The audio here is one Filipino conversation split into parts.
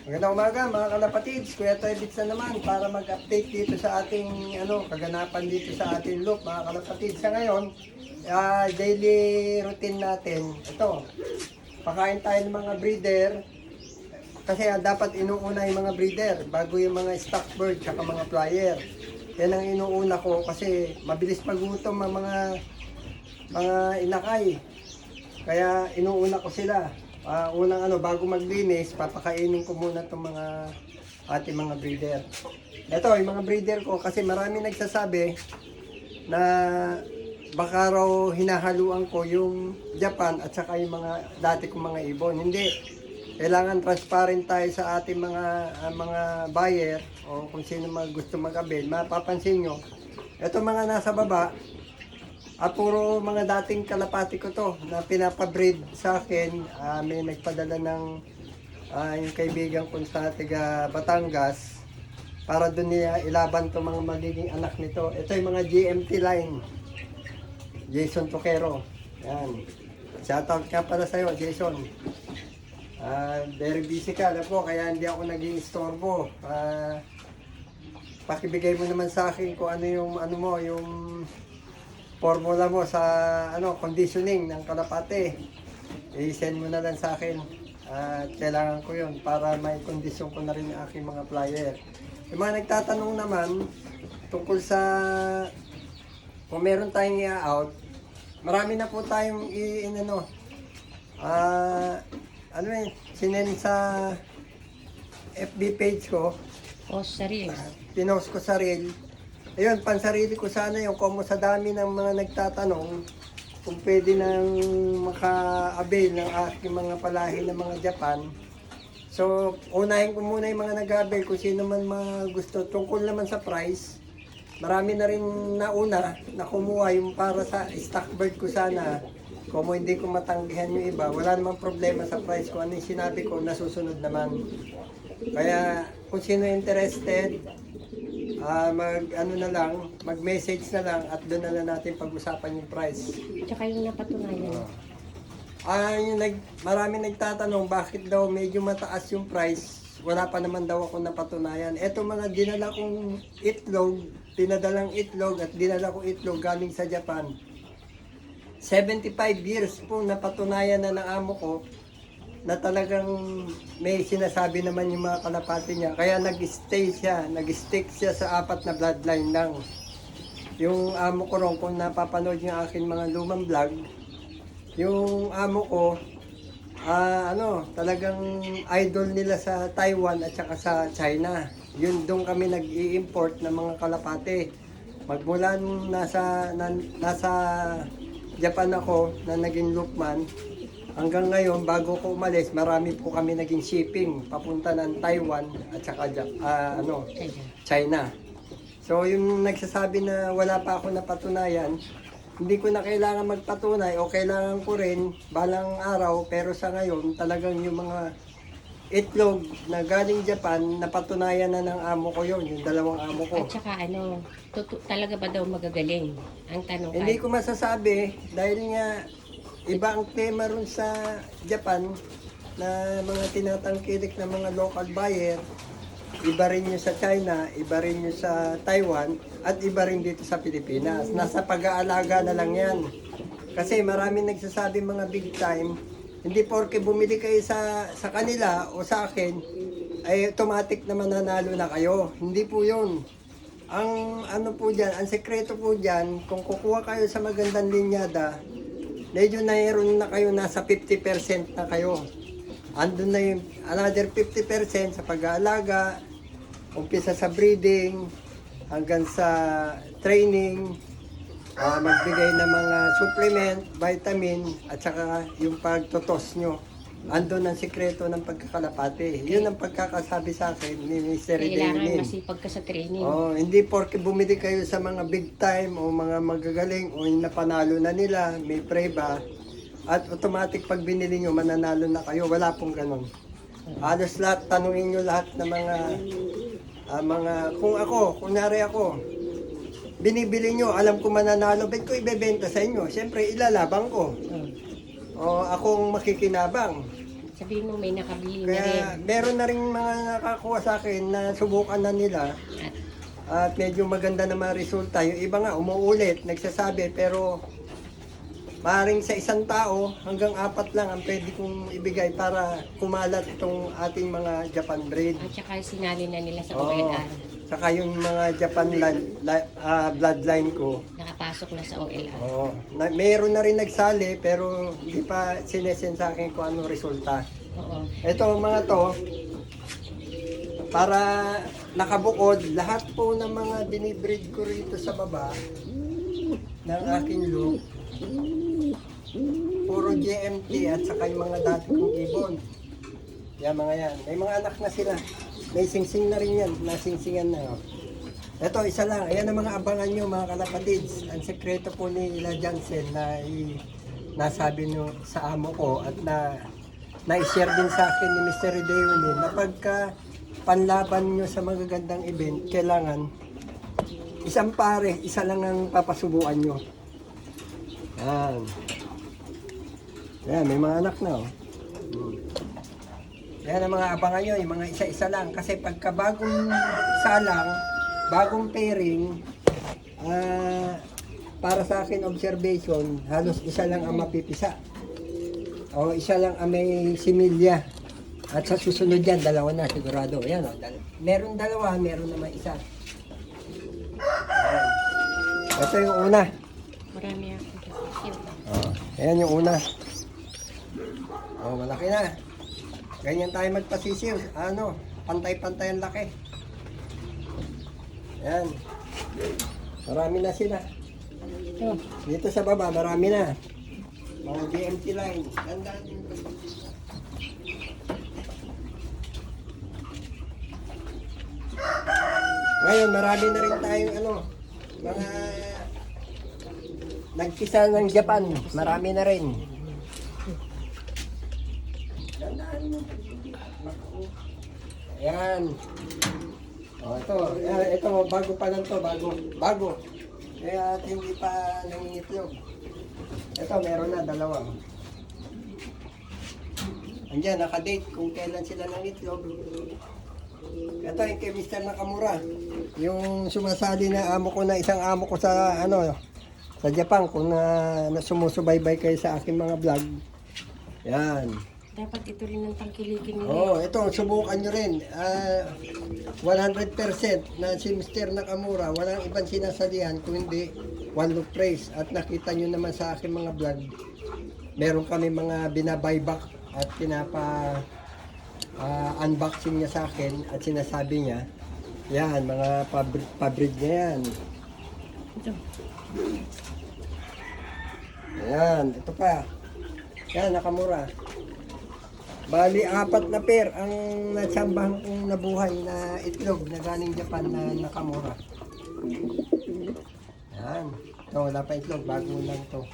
Magandang umaga mga kalapatids, Kuya Toy Bits na naman para mag-update dito sa ating kaganapan dito sa ating loop mga kalapatids. Sa ngayon, daily routine natin, ito, pakain tayo ng mga breeder kasi dapat inuuna yung mga breeder bago yung mga stock bird at mga flyer. Yan ang inuuna ko kasi mabilis magutom ang mga inakay. Kaya inuuna ko sila. Bago maglinis, papakainin ko muna itong ating mga breeder. Ito, yung mga breeder ko, kasi marami nagsasabi na baka raw hinahaluan ko yung Japan at saka yung mga dati kong mga ibon. Hindi. Kailangan transparent tayo sa ating mga buyer o kung sino gusto mag-avail. Mapapansin nyo, ito mga nasa baba, puro mga dating kalapati ko to na pinapabreed sa akin. May nagpadala ng yung kaibigan ko sa taga Batangas para doon niya ilaban to mga magiging anak nito. Ito yung mga GMT line. Jason Toquero. Yan. Shoutout ka para sa'yo, Jason. Very busy ka, alam ko, kaya hindi ako naging istorbo. Pakibigay mo naman sa akin kung ano yung formula mo sa conditioning ng kalapate. I-send mo na lang sa akin. Kailangan ko yun para may kondisyon ko na rin yung aking mga flyer. Yung mga nagtatanong naman tungkol sa kung meron tayong i-out, marami na po tayong sinend sa FB page ko. Post sa Reels. Pinost ko sa reel. Ayun, pansarili ko sana yung kung sa dami ng mga nagtatanong kung pwede nang maka-avail ng aking mga palahi ng mga Japan. So, unahin ko muna yung mga nag-avail kung sino man gusto. Tungkol naman sa price, marami na rin nauna na kumuha yung para sa stock bird ko sana. Kung hindi ko matanggihan yung iba, wala namang problema sa price ko. Ano yung sinabi ko, nasusunod naman. Kaya kung sino interested, mag-message na lang at doon na lang natin pag-usapan yung price. Tsaka yung napatunayan. Marami nagtatanong bakit daw medyo mataas yung price. Wala pa naman daw ako napatunayan. Ito mga dinala kong itlog, pinadalang itlog at dinala kong itlog galing sa Japan. 75 years po napatunayan na ng amo ko na talagang may sinasabi naman yung mga kalapati niya. Kaya nag-stick siya sa 4 na bloodline lang. Yung amo ko ron, kung napapanood yung akin mga lumang vlog, yung amo ko, talagang idol nila sa Taiwan at saka sa China. Yun, doon kami nag-i-import ng mga kalapati. Magmula nung nasa Japan ako na naging loopman, hanggang ngayon, bago ko umalis, marami po kami naging shipping papunta ng Taiwan at saka China. So yung nagsasabi na wala pa ako napatunayan, hindi ko na kailangan magpatunay o kailangan ko rin balang araw, pero sa ngayon talagang yung mga itlog na galing Japan, napatunayan na ng amo ko yon, yung dalawang amo ko. At saka talaga ba daw magagaling? Ang tanong Hindi ko masasabi dahil nga iba ang tema ron sa Japan na mga tinatangkilik na mga local buyer. Iba rin yung sa China, iba rin yung sa Taiwan, at iba rin dito sa Pilipinas. Nasa pag-aalaga na lang yan. Kasi marami nagsasabi mga big time, hindi porke bumili kayo sa kanila o sa akin, ay automatic na mananalo na kayo. Hindi po yun. Ang ang sekreto po dyan, kung kukuha kayo sa magandang linyada, medyo mayroon na kayo, nasa 50% na kayo. Andun na yung another 50% sa pag-aalaga, umpisa sa breeding, hanggang sa training, magbigay ng mga supplement, vitamin, at saka yung pagtotos nyo. Andun ang sikreto ng pagkakalapati. Yun ang pagkakasabi sa akin ni Mr. Kailangan Daylin. masipag ka sa training. Hindi porke bumili kayo sa mga big time o mga magagaling o yung napanalo na nila, may preba, at automatic pag binili nyo, mananalo na kayo. Wala pong ganun. Halos lahat, tanungin nyo lahat ng kunyari ako, binibili nyo, alam ko mananalo, ba't ko ibebenta sa inyo? Siyempre, ilalabang ko. O akong makikinabang. Sabihin mo may nakabili na rin. Kaya meron na rin mga nakakuha sa akin na subukan na nila At at medyo maganda na mga resulta. Yung iba nga umuulit, nagsasabi, pero maaaring sa isang tao hanggang 4 lang ang pwede kong ibigay para kumalat itong ating mga Japan breed. at saka sinali na nila sa Oo. OLR. Saka yung mga Japan bloodline ko. Nakapasok na sa OLR. Oo. Meron na rin nagsali pero hindi pa sinesend sa akin kung anong resulta. Oo. Ito mga to, para nakabukod, lahat po ng mga binibreed ko rito sa baba ng aking loop, puro GMT at saka yung mga dati kong ibon. Yan mga yan. May mga anak na sila. May singsing na rin yan. Nasingsingan na. Oh. Ito, isa lang. Ayan ang mga abangan nyo mga kalapatids. Ang sekreto po ni Ila Jansen na nasabi nyo sa amo ko at na-share din sa akin ni Mr. Deonin na pagka panlaban nyo sa magagandang event, kailangan isang pare, isa lang ang papasubuan nyo. Yan. Yan, may mga anak na. Oh. Yan ang mga abangan nyo, yung mga isa-isa lang. Kasi pagka bagong salang, bagong pairing, para sa akin observation, halos isa lang ang mapipisa. O isa lang ang may similya. At sa susunod yan, dalawa na sigurado. Ayan o, meron dalawa, meron naman isa. Ayan. Ito yung una. Marami akong kasisip. Ayan yung una. Malaki na. Ganyan tayo magpasisiw. Ano, pantay-pantay ang laki. Ayan. Marami na sila. Ito. Dito sa baba, marami na. Mga GMT line. Tandaan din. Ngayon, marami na rin tayong mga nagpisa ng Japan. Marami na rin. Ayan. Ito, bago pa lang to, bago. Kaya hindi pa nangingitlog. Ito, meron na, dalawa. Andiyan, nakadate kung kailan sila nangitlog. Ito yung kay Mr. Nakamura. Yung sumasali na amo ko na isang amo ko sa sa Japan kung na sumusubaybay kayo sa aking mga vlog. Yan. Dapat ito rin ang tangkilikin nila. Oh, ito subukan nyo rin. 100% na si Mr. Nakamura, walang ibang sinasalihan kung hindi one look praise. At nakita nyo naman sa aking mga vlog, meron kami mga binabuyback at unboxing niya sa akin at sinasabi niya, yan, mga pabrid niya yan. Ito. Ayan, ito pa. Yan, Nakamura. Bali, 4 na pair ang natsambahan kong nabuhay na itlog na galing Japan na Nakamura. Yan. Ito, wala pa itlog. Bago lang to.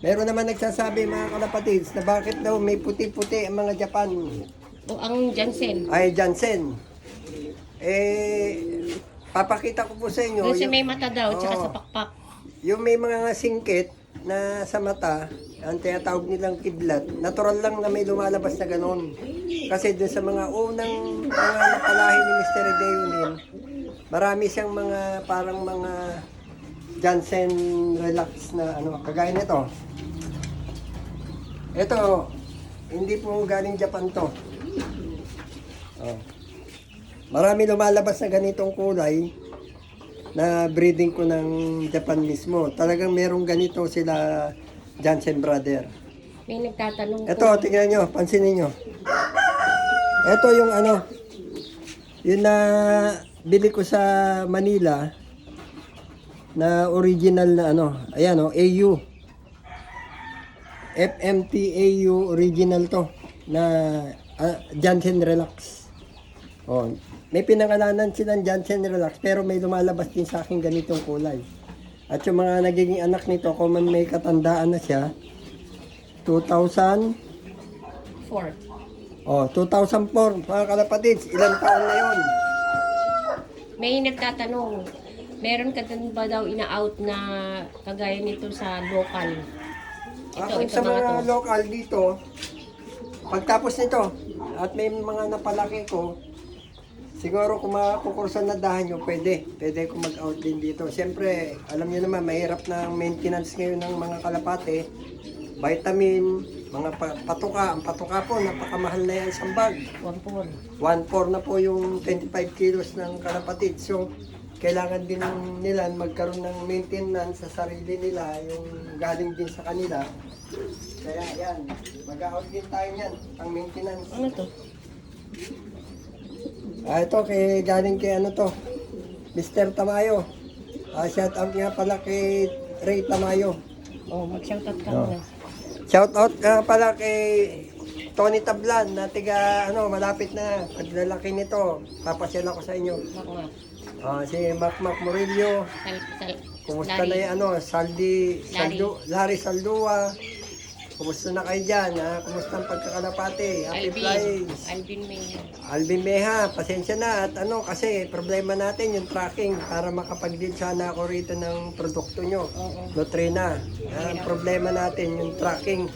Meron naman nagsasabi mga kalapatids na bakit daw may puti-puti ang mga Japan. O ang Jansen. Ay, Jansen. Papakita ko po sa inyo. Doon siya may mata daw, tsaka Oo. sa pakpak. Yung may mga singkit na sa mata, ang tinatawag nilang kidlat, natural lang na may lumalabas na ganon. Kasi dun sa mga unang mga napalahi ni Mr. Deonin, marami siyang mga parang mga Jansen relax na kagaya nito. Ito, hindi po galing Japan to. Oh. Marami lumalabas na ganitong kulay na breeding ko ng Japan mismo. Talagang merong ganito sila Jansen brother. May nagtatanong Ito, tingnan nyo, pansinin nyo. Ito yung yun na bili ko sa Manila na original na ayan AU. FMT AU original to na Jansen Relax. Oh, may pinangalanan silang Jansen Relax pero may lumalabas din sa akin ganitong kulay. At yung mga nagiging anak nito, kung may katandaan na siya, 2004. 2004, mga kalapatids, ilang taon na yon? May nagtatanong, meron ka din ba daw ina-out na kagaya nito sa local? Kung sa mga local dito, pagtapos nito, at may mga napalaki ko, siguro kung makukursan na dahan nyo, pwede ko mag-out din dito. Siyempre, alam niyo naman, mahirap na ang maintenance ngayon ng mga kalapate. Vitamin, mga patuka. Ang patuka po, napakamahal na yan isang bag. 1-4. 1.4 na po yung 25 kilos ng kalapatid. So, kailangan din nila magkaroon ng maintenance sa sarili nila, yung galing din sa kanila. Kaya yan, mag-out din tayo yan, pang maintenance. Ano to? Ito, galing kay ano to, Mr. Tamayo. Shout out nga pala kay Ray Tamayo. Oh, mag-shoutout ka Oh. muna. Shout out pala kay Tony Tablan na tiga malapit na paglalaki nito. Papasyal ako sa inyo. Makmak. Si Mac Murillo. Kumusta na yung Larry Saldua. Kumusta na kayo dyan? Kumusta ang pagkakalapate? Happy flies. Alvin Meha, pasensya na. At kasi problema natin yung tracking para makapag-deal sana ako rito ng produkto nyo. Nutrena. Ang problema natin yung tracking.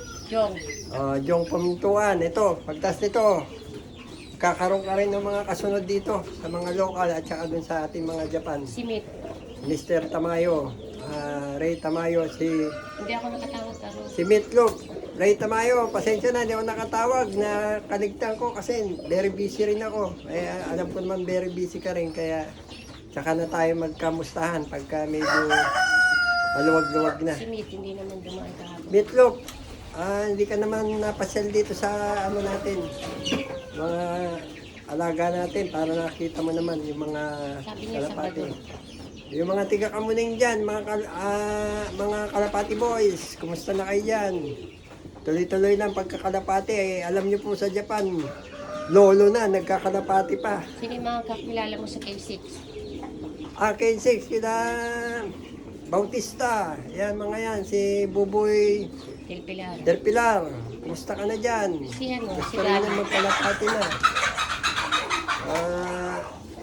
Jong Pamintuan. Ito, pagtas nito, kakaroon ka rin ng mga kasunod dito sa mga local at saka dun sa ating mga Japan. Simit. Mr. Tamayo, Ray Tamayo, Hindi ako nakatawag karo. si Meatloaf. Ray Tamayo, pasensya na, hindi ako nakatawag na kaligtan ko kasi very busy rin ako. Alam ko naman very busy ka rin, kaya tsaka na tayo magkamustahan pagka medyo maluwag-luwag na. Simit, hindi naman dumaan kahapon. Meatloaf, hindi ka naman napasyal dito sa natin, mga alaga natin para nakita mo naman yung mga Sabi niya kalapati. Sabado. Yung mga tiga-kamuning dyan, mga kalapati boys, kumusta na kayo dyan? Tuloy-tuloy lang pagkakalapati. Alam niyo po sa Japan, lolo na, nagkakalapati pa. Sino yung mga kakilala mo sa K6? K6, kila Bautista. Yan, mga yan. Si Buboy Del Pilar. Kumusta ka na dyan? Si Gusto rin na magkalapati na.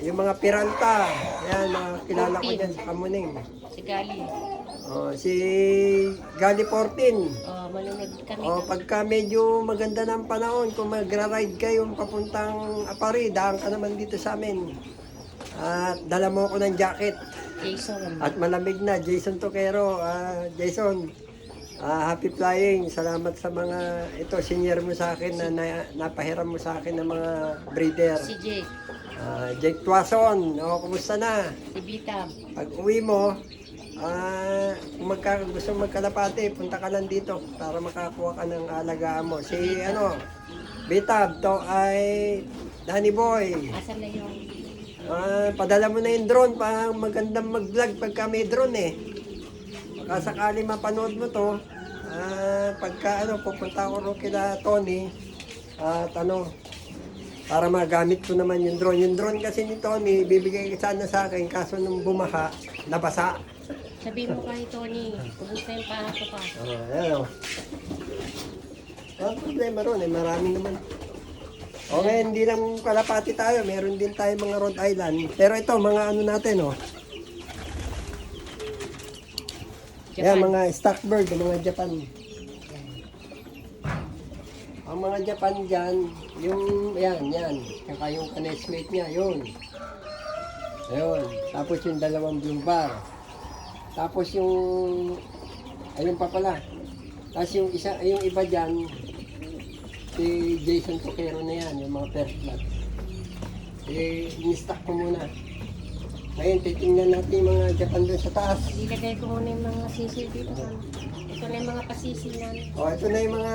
Yung mga Piranta. Yan, mga kilala ko dyan sa Kamuning. Si Gali. Si Gali 14. Manunod kami. Pagka medyo maganda ng panahon, kung magra-ride kayo papuntang Apari, daan ka naman dito sa amin. At dala mo ako ng jacket. Jason. At malamig na, Jason Toquero. Jason, happy flying. Salamat sa mga, senior mo sa akin na napahiram mo sa akin ng mga breeder. Si Jake. Jake Tuason, kumusta na? Si Bitab. Pag uwi mo, kung gusto magkalapate, punta ka lang dito para makakuha ka ng alagaan mo. Si Bitab, to ay Danny Boy. Asan na yung... Padala mo na yung drone pa magandang mag-vlog pagka may drone eh. Baka sakali mapanood mo to, pagka pupunta ko rin kila Tony at para magamit ko naman yung drone. Yung drone kasi ni Tony, bibigay sana sa akin kaso nung bumaha, nabasa. Sabihin mo kay Tony, kumusta yung pahato pa? Ayan o. Ang problema ron marami naman. Ngayon, hindi lang kalapati tayo, meron din tayo mga Rhode Island. Pero ito, mga natin Yan, mga stock bird, mga Japan. Ang mga Japan dyan, yan. Saka yung kanesmate niya, yun. Ayun. Tapos yung dalawang blue bar. Tapos ayun pa pala. Tapos yung iba dyan, si Jason Toquero na yan, yung mga first blood. In-stock ko muna. Ngayon, titingnan natin yung mga Japan doon sa taas. Ilagay ko muna yung mga sisil dito. Ito na yung mga pasisil namin. Ito na yung mga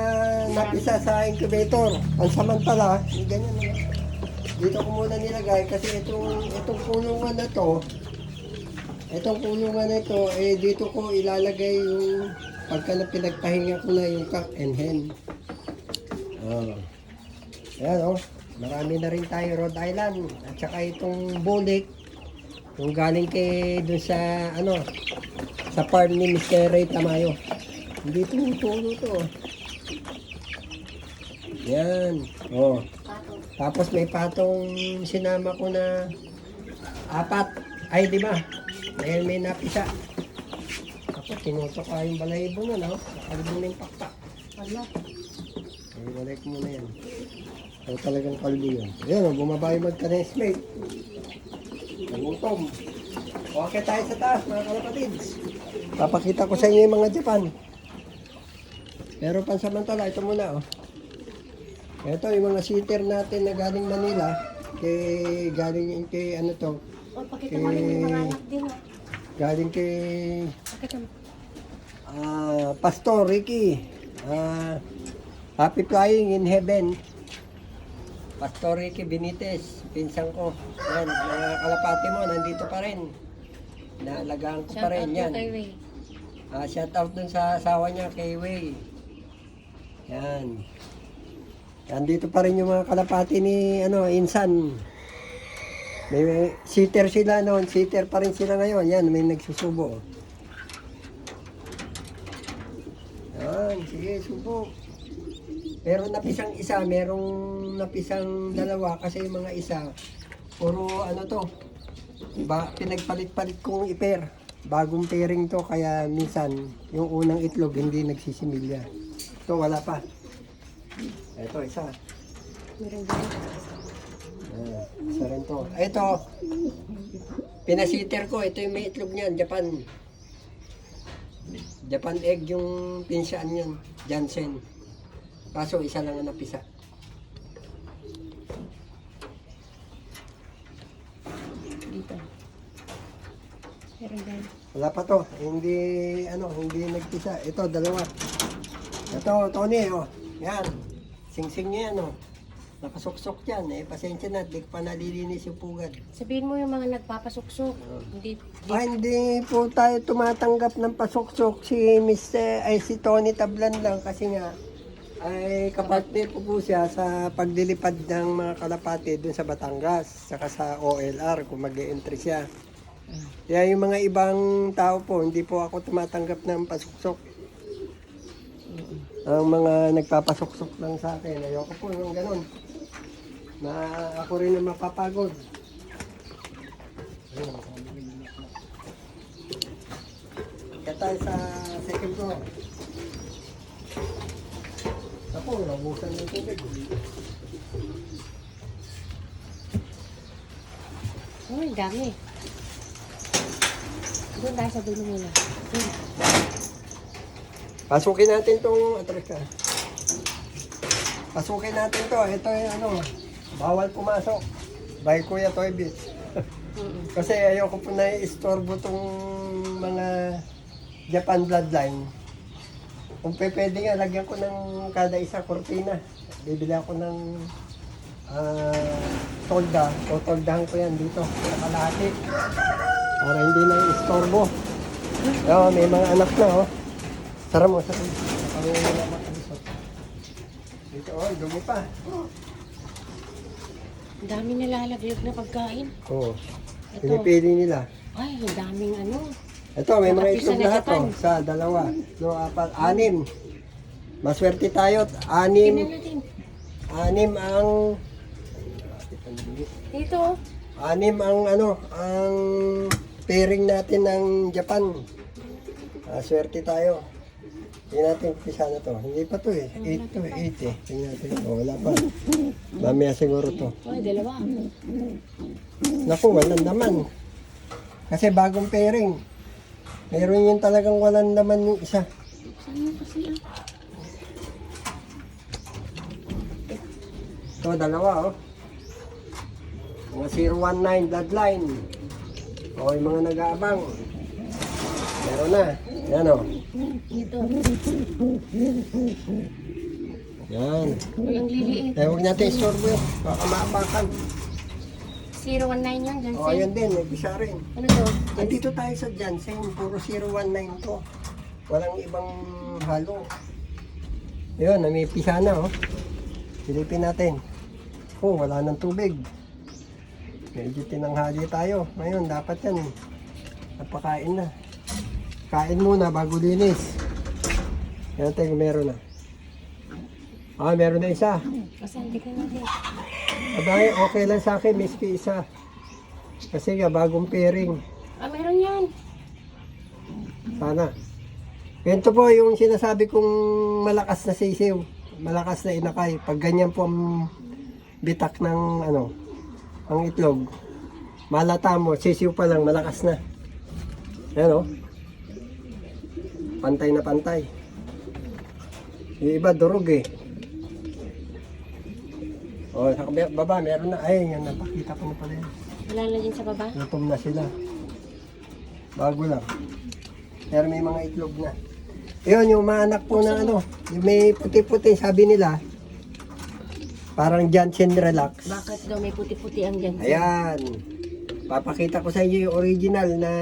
napisa sa incubator. Pansamantala, ganyan na. Dito ko muna nilagay kasi itong kulungan na to, dito ko ilalagay yung pagka na pinagpahinga ko na yung cock and hen. Ayan marami na rin tayo Rhode Island at saka itong bulik yung galing dun sa sa farm ni Mr. Ray Tamayo. Hindi tumutulo to. Yan. Tapos may patong sinama ko na 4. Ay, di ba? Dahil may napisa. Tinutok ka yung balahibo na, no? Nakalibong na yung pakpak. Wala. Ay, walay ko muna yan. Ano talagang kalbo yun. Ayan, bumaba yung magka-nesmate. Nagutom. Okay tayo sa taas, mga kalapatids. Papakita ko sa inyo yung mga Japan. Pero pansamantala, ito muna, oh. Ito, yung mga sitter natin na galing Manila. Galing kay, ano to? O, pakita mo rin yung mga anak din. Oh. Galing kay Pakita mo. Pastor Ricky. Happy Flying in Heaven. Pastor Ricky Benitez, pinsan ko. Yan, mga kalapati mo, nandito pa rin. Naalagaan ko pa Shout out rin mo yan. kay Ray. Shout out dun sa asawa niya, kay Way. Yan. Nandito pa rin yung mga kalapati ni Insan. May sitter sila noon, sitter pa rin sila ngayon. Yan, may nagsusubo. Yan, sige, subo. Pero napisang isa, merong napisang dalawa kasi yung mga isa, puro ano to, pinagpalit-palit kong iper. Bagong pairing to, kaya minsan yung unang itlog hindi nagsisimilya. Ito wala pa. Ito isa. Meron din. Isa rin to. Ito, pinasiter ko. Ito yung may itlog niyan, Japan. Japan egg yung pinsyan niyan, Jansen. Kaso isa lang ang napisa. Dito. Meron din. Wala pa to. Hindi nagpisa. Ito, dalawa. Ito, Tony, oh. Yan. Sing-sing niya yan, oh. Nakasuksok yan. Pasensya na. Di ko pa nalilinis yung pugad. Sabihin mo yung mga nagpapasuksok. Hindi po tayo tumatanggap ng pasuksok. Si Tony Tablan lang kasi nga ay kapartner po siya sa paglilipad ng mga kalapati dun sa Batangas, saka sa OLR kung mag-e-entry siya. Kaya yung mga ibang tao po, hindi po ako tumatanggap ng pasuksok. Ang mga nagpapasuksok lang sa akin, ayoko po ng ganun. Na ako rin ang mapapagod. Kaya tayo sa second floor. Ako, nabusan ng tubig. Oh, ang dami. Doon tayo sa dulo muna. Doon. Pasukin natin itong atrika. Pasukin natin to. Ito yung bawal pumasok. By Kuya Toy Beach. Kasi ayoko po na i-istorbo itong mga Japan bloodline. Kung pwede nga, lagyan ko ng kada isa kortina. Bibili ako ng tolda. O toldahan ko yan dito. Nakalahati. Para hindi na i-istorbo. May mga anak na, oh. Tara mo, tara mo. Nakawala na makalisot. Dito, dumi pa. Ang dami nilalaglag na pagkain. Oo. Ito. Pinipili nila. Ay, ang daming ano. Ito, may mga Nakapisa itlog na lahat, Japan. oh. Sa dalawa. No, apat, anim. Maswerte tayo. Tingnan natin. Anim ang... Dito. Anim ang ang pairing natin ng Japan. Swerte tayo. Tingnan natin pisa na to. Hindi pa to eh. 8 to 8 eh. Tingnan natin. Wala pa. Mamaya siguro to. Ay, dalawa. Naku, walang naman. Kasi bagong pairing. Meron yung talagang walang naman yung isa. Saan mo kasi ah? Ito, dalawa oh. Mga 019 bloodline. O, yung mga nag-aabang. Meron na. Yan oh. Dito. Yan. Uy, ang liliit. Huwag natin istorbo yun. Baka maapakan. 019 yun, Jansen. O, yan din. May bisa rin. Ano to? Nandito tayo sa Jansen. Puro 019 to. Walang ibang halo. Yun, may pisa na oh. Silipin natin. Oh, wala nang tubig. Medyo tinanghali tayo. Ngayon, dapat yan eh. Napakain na. Kain muna bago linis. Yan tayo, meron na. Meron na isa. Asan? Tignan natin. Abay, okay lang sa akin, miski isa. Kasi nga, bagong pairing. Meron yan. Sana. Ito po yung sinasabi kong malakas na sisiw. Malakas na inakay. Pag ganyan po ang bitak ng ano, ang itlog. Malata mo, sisiw pa lang, malakas na. Ayan o. Pantay na pantay. Yung iba durog eh. O, sa baba, meron na. Ay, yan, napakita ko na pala yan. Wala na din sa baba? Gutom na sila. Bago lang. Pero may mga itlog na. Yun, yung maanak po na ano, yung may puti-puti, sabi nila, parang Janssen Relax. Bakit daw may puti-puti ang dyan? Ayan. Papakita ko sa inyo yung original na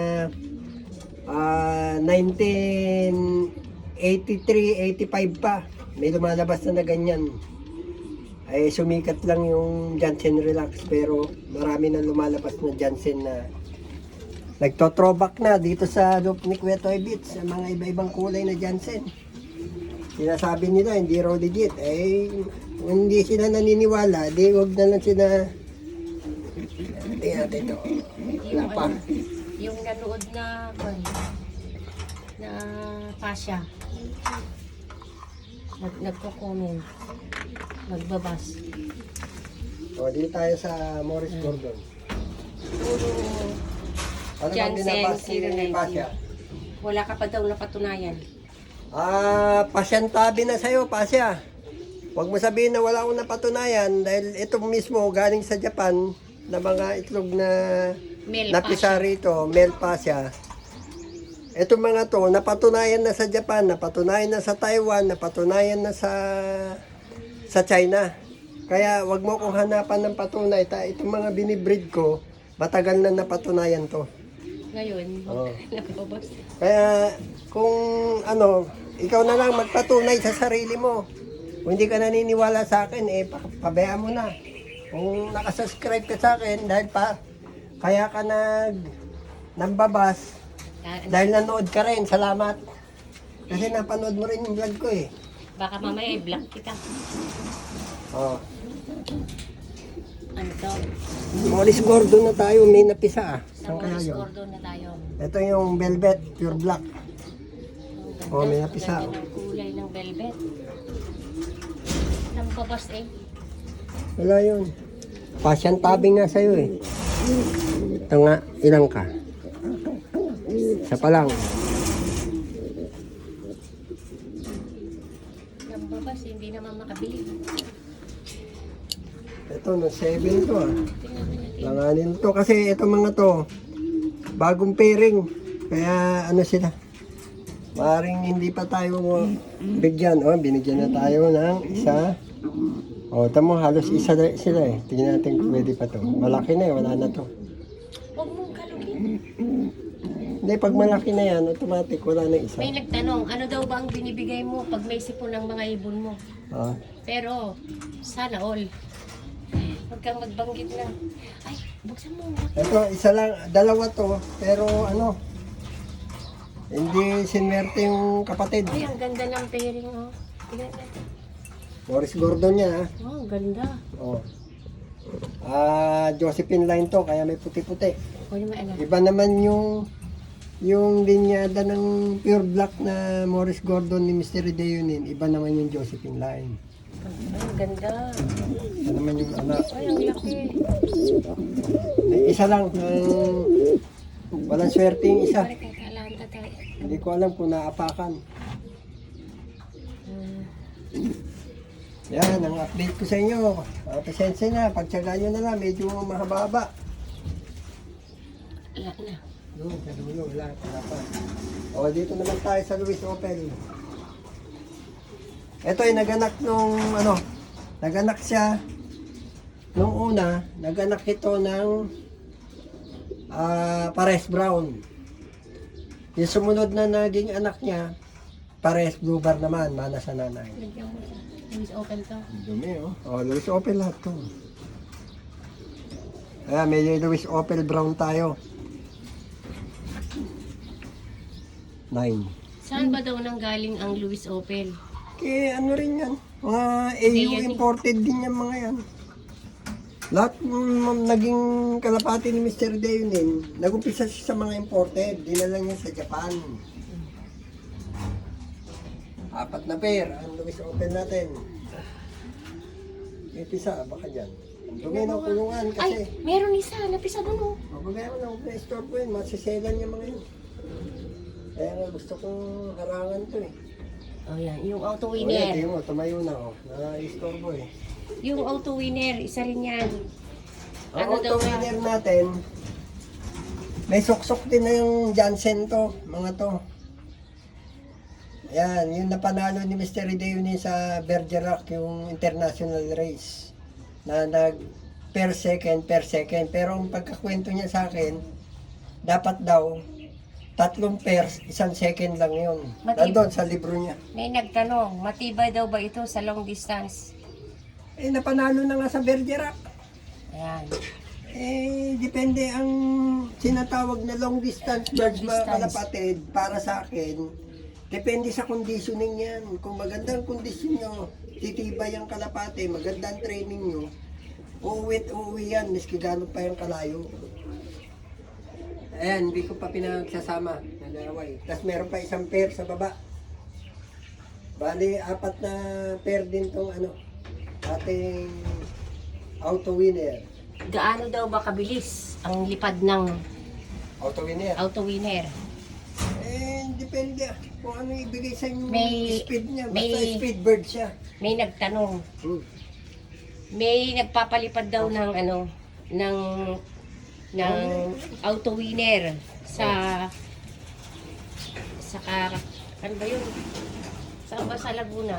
1983-85 pa. May lumalabas na ganyan. Ay sumikat lang yung Janssen Relax pero marami na lumalabas na Janssen na nagto-throwback na dito sa loop ni Kuya Toy Beats sa mga iba-ibang kulay na Janssen. Sinasabi nila hindi raw legit. Eh hindi sila naniniwala, di wag na lang sila. Tingnan natin ito. Wala pa. Yung nanood na Pasha. Nagko-comment. Nagbabas. O, dito tayo sa Morris Gordon. Puro Ano bang Janssen, binabas ni 090. Pasya? Wala ka pa daw napatunayan. Pasyantabi na sa'yo, Pasya. Huwag mo sabihin na wala akong napatunayan dahil ito mismo galing sa Japan na mga itlog na Male napisa rito, male Pasya. Ito mga to, napatunayan na sa Japan, napatunayan na sa Taiwan, napatunayan na sa China. Kaya wag mo kong hanapan ng patunay. Itong mga binibreed ko, matagal na napatunayan to. Ngayon, Oo. nagbabas. Kaya kung ano, ikaw na lang magpatunay sa sarili mo. Kung hindi ka naniniwala sa akin, pabayaan mo na. Kung nakasubscribe ka sa akin, dahil kaya ka nambabas, dahil nanood ka rin, salamat. Kasi napanood mo rin yung vlog ko eh. Baka mamaya i-block kita. Oh. Ano to? Morris Gordon na tayo, may napisa ah. Sa Saan kaya Morris yun? Gordon na tayo. Ito yung velvet, pure black. Ang May ganda, napisa, ang ganda ng kulay ng velvet. Nambabas eh. Wala yun. Pasyan tabi nga sa'yo eh. Ito nga, ilang ka? Isa pa lang. Nambabas eh, hindi naman makabili. Ito, no 7 to ah. Tingnan mo natin. Langanin to kasi ito mga to bagong pairing. Kaya ano sila? Maring hindi pa tayo bigyan. Oh, binigyan na tayo ng isa. Oh, tamo halos isa na sila eh. Tingnan natin kung pwede pa to. Malaki na eh, wala na to. Huwag mong kalugin. Hindi, pag malaki na yan, automatic wala na isa. May nagtanong, ano daw ba ang binibigay mo pag may sipon ng mga ibon mo? Ah, Pero, sana all. Huwag kang magbanggit na. Ay, buksan mo. ito, isa lang, dalawa to, pero ano, hindi sinwerte yung kapatid. Ay, ang ganda ng pairing, oh. Tingnan natin. Morris Gordon yan ah. Oh, ang ganda. Oh. Josephine line to, kaya may puti-puti. Huwag naman alam. Iba naman yung linyada ng pure black na Morris Gordon ni Mr. Deunin. Iba naman yung Josephine line. Ay, ang ganda. Iba naman yung anak. Ay, ang laki. Isa lang. Walang swerte yung isa. Pare, kakalaan na tayo. Hindi ko alam kung naapakan. Yan, ang update ko sa inyo. Pasensya na, pagtsagaan nyo na lang, medyo mahaba-haba. Wala na. Doon, sa dulo, wala pa. O, dito naman tayo sa Luis Opel. Ito ay naganak nung, naganak siya, nung una, naganak ito ng Pares Brown. Yung sumunod na naging anak niya, Pares Blue Bar naman, mana sa nanay. Lagyan mo siya. Luis open to. Dumi oh. Oh, Luis Opel lahat to. Ayan, may Luis Opel Brown tayo. 9. Saan ba daw nanggaling ang Luis Opel? Kaya ano rin yan. Mga AU imported din yan mga yan. Lahat naging kalapati ni Mr. Deunin, nag-umpisa siya sa mga imported. Dinala niya sa Japan. 4 na pair. Ang Luis, open natin. May pisa, baka dyan. Dumi ng kulungan kasi. Ay, meron isa. Napisa doon, oh. Mamaya mo na huwag na store ko yun. Masiselan yung mga yun. Kaya nga gusto kong harangan to eh. Oh, yan. Yung auto O yan, winner. tingin mo, tumayo na oh. Na-store ko eh. Yung auto winner, isa rin yan. Ang Ano daw auto ba? winner natin, may suksok din na yung Jansen to, mga to. Yan, yung napanalo ni Mr. Redeuni sa Bergerac, yung international race. Na nag per second. Pero ang pagkakwento niya sa akin, dapat daw, 3 pairs, 1 second lang yun. Nandun sa libro niya. May nagtanong, matibay daw ba ito sa long distance? Eh, napanalo na nga sa Bergerac. Ayan. Eh, depende ang sinatawag na long distance birds mga distance. kalapatid para sa akin. Depende sa conditioning yan. Kung magandang kondisyon nyo, titibay ang kalapate, magandang training nyo, uuwi yan, miski gano'n pa yung kalayo. Ayan, hindi ko pa pinagsasama na laway. Tapos meron pa 1 pair sa baba. Bali, 4 na pair din tong ating auto winner. Gaano daw ba kabilis ang lipad ng Auto winner. auto winner? Eh, depende kung ano ibigay sa inyo May- speed niya. Basta may- speed bird siya. May nagtanong, Hmm. may nagpapalipad daw ng ng auto winner sa ano ba yun? Saan ba sa Laguna?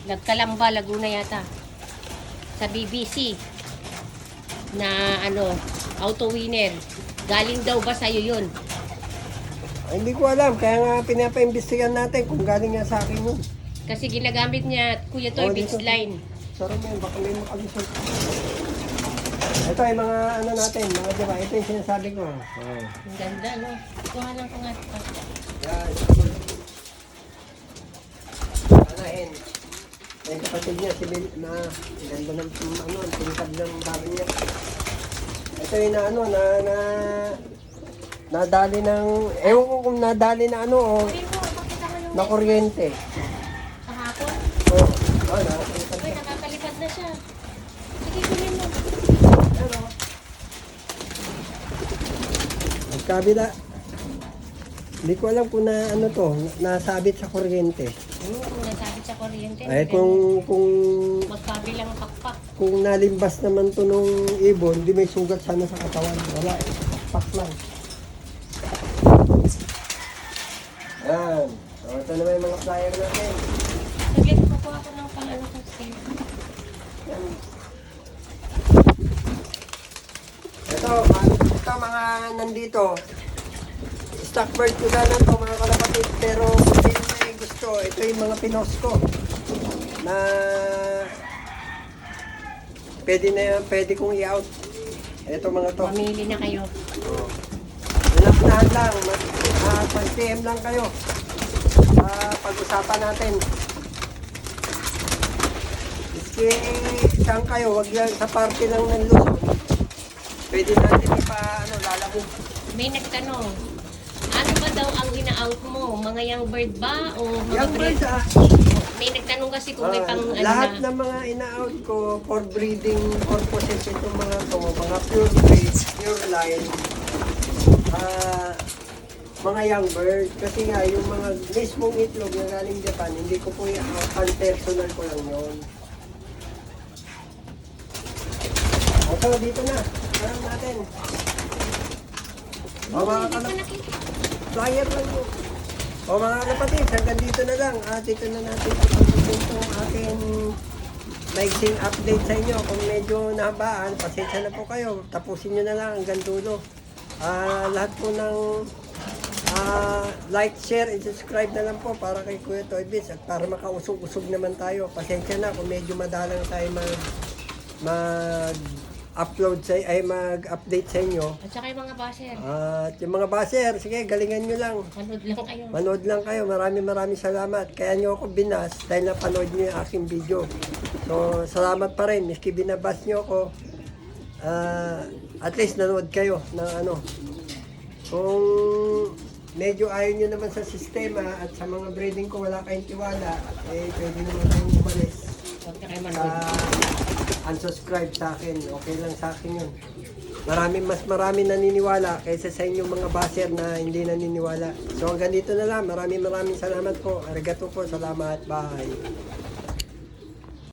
Nagkalamba, Laguna yata. Sa BBC na auto winner. Galing daw ba sa'yo yun? Ay, hindi ko alam. Kaya nga pinapaimbestigan natin kung galing nga sa akin yun. Kasi ginagamit niya, Kuya Toy, Oh, beach dito. line. Sarap yan. Baka may makalisot. Ito ay mga natin. Mga diba? Ito yung sinasabi ko. Oh. Ang ganda, no? Kuha lang ko nga ito. Yan. Anahin. May kapatid niya, si Bill, na ganda ng tingkad ng bago niya. Ito yung nadali ng, ewan ko kung nadali na Uy, mo, pakita mo yung na kuryente. kahapon. Oh, nakakalitan Uy, siya. nakakalipad na siya. Sige, kunin mo. Ano? Magkabila. Hindi ko alam kung nasabit sa kuryente. Kung nasabit sa kuryente. Ay kung Magkabilang pakpak. kung nalimbas naman to nung ibon, di may sugat sana sa katawan. Wala eh. Pak lang. Yan. So, ito naman yung mga flyer natin. Saglit, kukuha ko ng pang ko sa'yo. Yan. Ito mga nandito. Stock bird ko sana to mga kalapatid. Pero kung sino may gusto, ito yung mga pinos ko. Na pwede kong i-out. Ito mga to. Mamili na kayo. Unahan lang, mag-PM lang kayo. Pag-usapan natin. Kasi saan kayo, wag yan sa party lang ng Luzon. Pwede natin lalabo. May nagtanong, ano ba daw ang ina-out mo? Mga young bird ba? O mga Young birds May nagtanong kasi kung may pang lahat na. ng mga ina-out ko for breeding purposes itong mga pure breed, pure line. Mga young bird. Kasi nga, yung mga mismong itlog na galing Japan, hindi ko po i-out. Personal ko lang yun. So, dito na. Parang natin. O mga Hindi ko nakita. flyer lang yun. O mga kapatid, hanggang dito na lang. Dito na natin tapusin itong aking maiksing update sa inyo. Kung medyo nahabaan, pasensya na po kayo. Tapusin nyo na lang hanggang dulo. Lahat po ng like, share, and subscribe na lang po para kay Kuya Toy Biz at para makausog-usog naman tayo. Pasensya na kung medyo madalang tayo mag-update sa inyo. At saka yung mga baser. At yung mga baser, sige, galingan nyo lang. Manood lang kayo. Manood lang kayo. Maraming salamat. Kaya nyo ako binas dahil napanood nyo yung aking video. So, salamat pa rin. Miski binabas nyo ako, at least nanood kayo ng Kung medyo ayaw nyo naman sa sistema at sa mga breeding ko wala kayong tiwala, eh pwede naman kayong umalis. Huwag na kayo Sa manood. unsubscribe sa akin, okay lang sa akin yun. Marami naniniwala kaysa sa inyong mga baser na hindi naniniwala. So hanggang dito na lang. Maraming salamat po. Arigato po. Salamat. Bye.